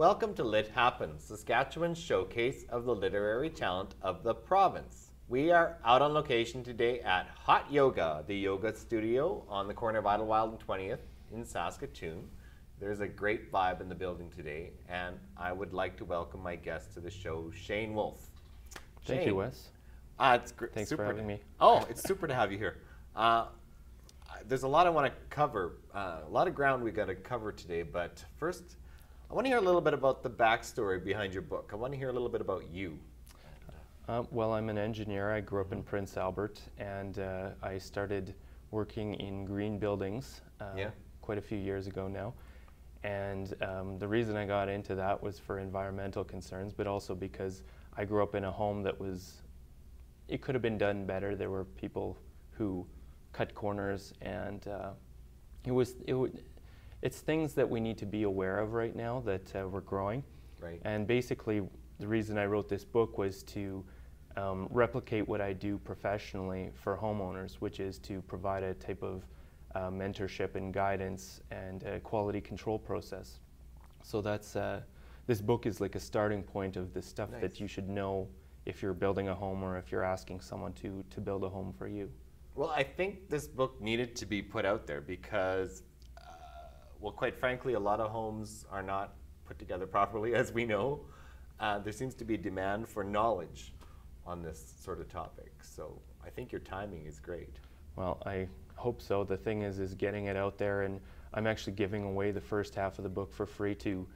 Welcome to Lit Happens, Saskatchewan's showcase of the literary talent of the province. We are out on location today at Hot Yoga, the yoga studio on the corner of Idlewild and 20th in Saskatoon. There's a great vibe in the building today, and I would like to welcome my guest to the show, Shane Wolffe. Thank you, Wes. Thanks for having me. Oh, it's super to have you here. There's a lot I want to cover, a lot of ground we got to cover today, but first, I want to hear a little bit about the backstory behind your book. I want to hear a little bit about you. Well, I'm an engineer. I grew up in Prince Albert, and I started working in green buildings quite a few years ago now. And the reason I got into that was for environmental concerns, but also because I grew up in a home that it could have been done better. There were people who cut corners, and it's things that we need to be aware of right now that we're growing. Right. And basically, the reason I wrote this book was to replicate what I do professionally for homeowners, which is to provide a type of mentorship and guidance and a quality control process. So that's this book is like a starting point of the stuff that you should know if you're building a home or if you're asking someone to build a home for you. Well, I think this book needed to be put out there because well, quite frankly, a lot of homes are not put together properly, as we know. There seems to be demand for knowledge on this sort of topic. So I think your timing is great. Well, I hope so. The thing is getting it out there, and I'm actually giving away the first half of the book for free to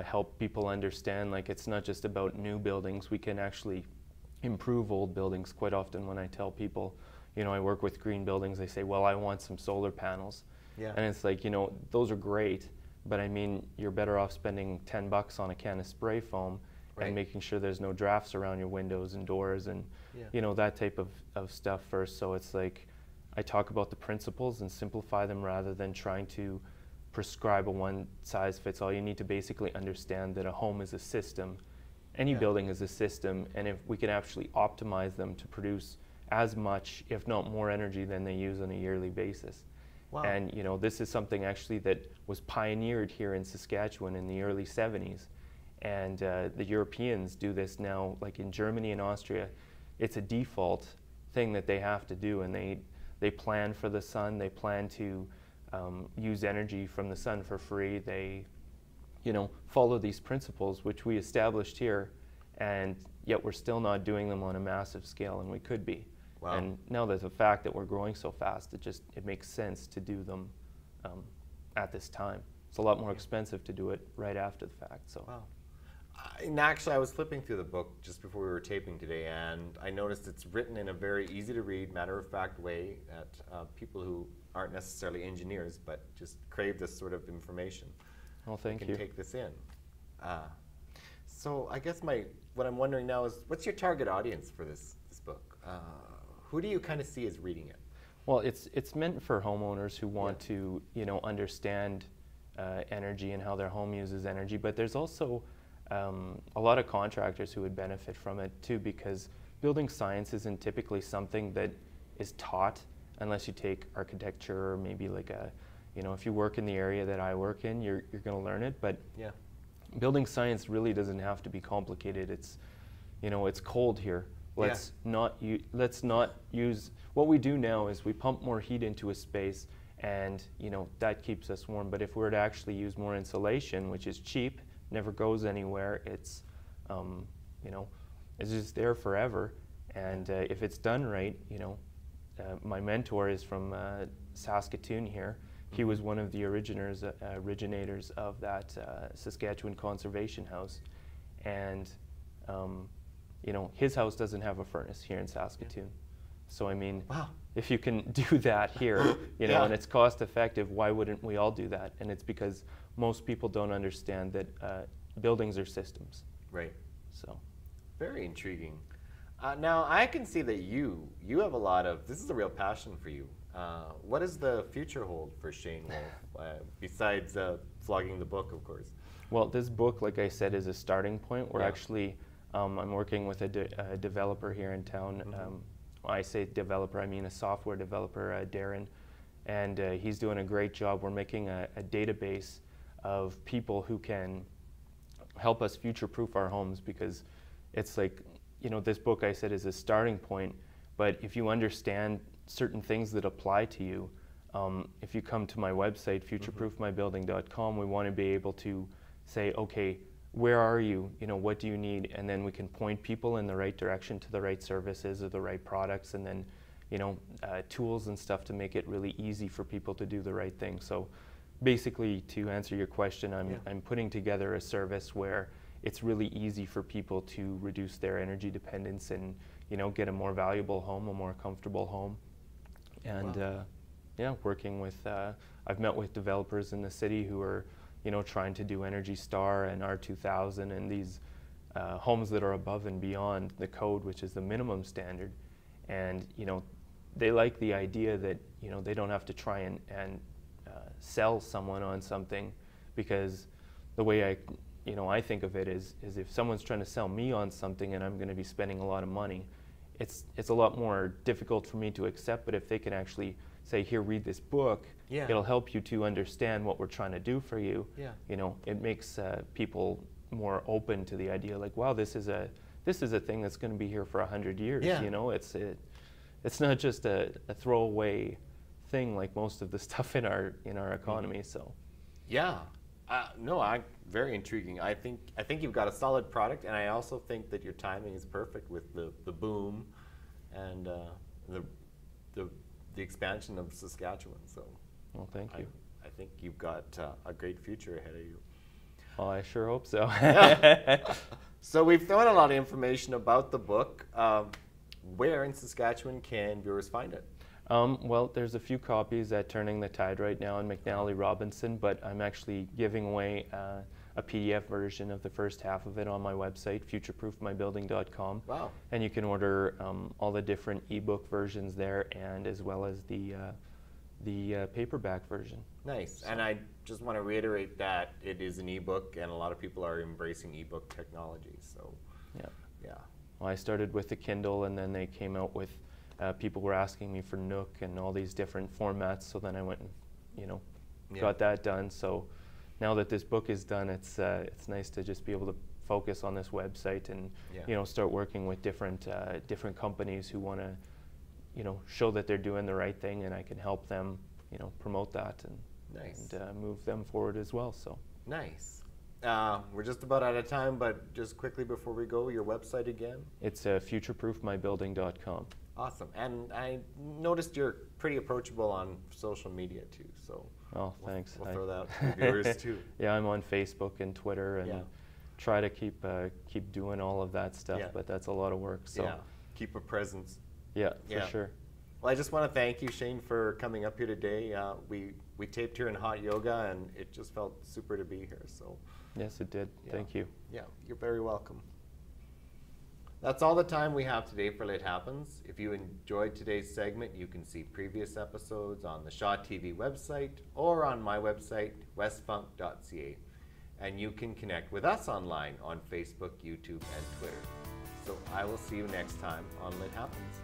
help people understand, like, it's not just about new buildings. We can actually improve old buildings. Quite often when I tell people, you know, I work with green buildings, they say, well, I want some solar panels. Yeah. And it's like, you know, those are great, but I mean, you're better off spending $10 on a can of spray foam and making sure there's no drafts around your windows and doors and, you know, that type of stuff first. So it's like, I talk about the principles and simplify them rather than trying to prescribe a one-size-fits-all. You need to basically understand that a home is a system. Any building is a system, and if we can actually optimize them to produce as much, if not more energy than they use on a yearly basis. Wow. And you know, this is something actually that was pioneered here in Saskatchewan in the early 70s. And the Europeans do this now, like in Germany and Austria. It's a default thing that they have to do, and they plan for the sun. They plan to use energy from the sun for free. They, you know, follow these principles which we established here, and yet we're still not doing them on a massive scale, and we could be. Wow. And now there's a fact that we're growing so fast, it makes sense to do them at this time. It's a lot more expensive to do it right after the fact. So. Wow. And actually, I was flipping through the book just before we were taping today, and I noticed it's written in a very easy-to-read, matter-of-fact way that people who aren't necessarily engineers but just crave this sort of information. Well, thank you. Can take this in. So I guess what I'm wondering now is, what's your target audience for this book? Who do you kind of see as reading it? Well, it's meant for homeowners who want to, you know, understand energy and how their home uses energy, but there's also a lot of contractors who would benefit from it too, because building science isn't typically something that is taught unless you take architecture or maybe like you know, if you work in the area that I work in, you're going to learn it. But building science really doesn't have to be complicated. It's, you know, it's cold here. Let's not use, what we do now is we pump more heat into a space, and you know, that keeps us warm. But if we were to actually use more insulation, which is cheap, never goes anywhere, it's you know, it's just there forever. And if it's done right, you know, my mentor is from Saskatoon here. He was one of the originators of that Saskatchewan Conservation House, and you know, his house doesn't have a furnace here in Saskatoon. So I mean, if you can do that here, you know, and it's cost effective, why wouldn't we all do that? And it's because most people don't understand that buildings are systems. Right. So. Very intriguing. Now I can see that you have a lot of, this is a real passion for you. What does the future hold for Shane Wolffe, besides vlogging the book, of course? Well, this book, like I said, is a starting point. We're actually, I'm working with a developer here in town. When I say developer, I mean a software developer, Darren, and he's doing a great job. We're making a database of people who can help us future-proof our homes, because it's like, you know, this book I said is a starting point, but if you understand certain things that apply to you, if you come to my website, futureproofmybuilding.com, we want to be able to say, okay, where are you? You know, what do you need? And then we can point people in the right direction to the right services or the right products, and then, you know, tools and stuff to make it really easy for people to do the right thing. So basically, to answer your question, I'm putting together a service where it's really easy for people to reduce their energy dependence and, you know, get a more valuable home, a more comfortable home. And yeah, working with, I've met with developers in the city who are, you know, trying to do Energy Star and R2000 and these homes that are above and beyond the code, which is the minimum standard. And, you know, they like the idea that, you know, they don't have to try and sell someone on something, because the way I think of it is if someone's trying to sell me on something and I'm going to be spending a lot of money, it's a lot more difficult for me to accept. But if they can actually say, here, read this book, it'll help you to understand what we're trying to do for you. You know, it makes people more open to the idea, like, wow, this is a thing that's going to be here for 100 years. You know, it's not just a throwaway thing like most of the stuff in our economy. So no, very intriguing. I think you've got a solid product, and I also think that your timing is perfect with the boom and the expansion of Saskatchewan. So, well, thank you. I think you've got a great future ahead of you. Well, I sure hope so. So we've thrown a lot of information about the book. Where in Saskatchewan can viewers find it? Well, there's a few copies at Turning the Tide right now in McNally Robinson, but I'm actually giving away a PDF version of the first half of it on my website, futureproofmybuilding.com. Wow. And you can order all the different ebook versions there, and as well as the paperback version. Nice. So. And I just want to reiterate that it is an ebook, and a lot of people are embracing ebook technology. So yeah. Well, I started with the Kindle, and then they came out with people were asking me for Nook and all these different formats, so then I went and, you know, got that done. So now that this book is done, it's nice to just be able to focus on this website and you know, start working with different companies who want to, you know, show that they're doing the right thing, and I can help them, you know, promote that and move them forward as well. So nice. We're just about out of time, but just quickly before we go, your website again? It's futureproofmybuilding.com. Awesome. And I noticed you're pretty approachable on social media too. So oh, thanks. We'll throw that out to the viewers too. Yeah, I'm on Facebook and Twitter, and try to keep doing all of that stuff. But that's a lot of work. So keep a presence. Yeah, for sure. Well, I just want to thank you, Shane, for coming up here today. We taped here in Hot Yoga, and it just felt super to be here. So yes, it did. Thank you. Yeah, you're very welcome. That's all the time we have today for Lit Happens. If you enjoyed today's segment, you can see previous episodes on the Shaw TV website or on my website, westfunk.ca. And you can connect with us online on Facebook, YouTube, and Twitter. So I will see you next time on Lit Happens.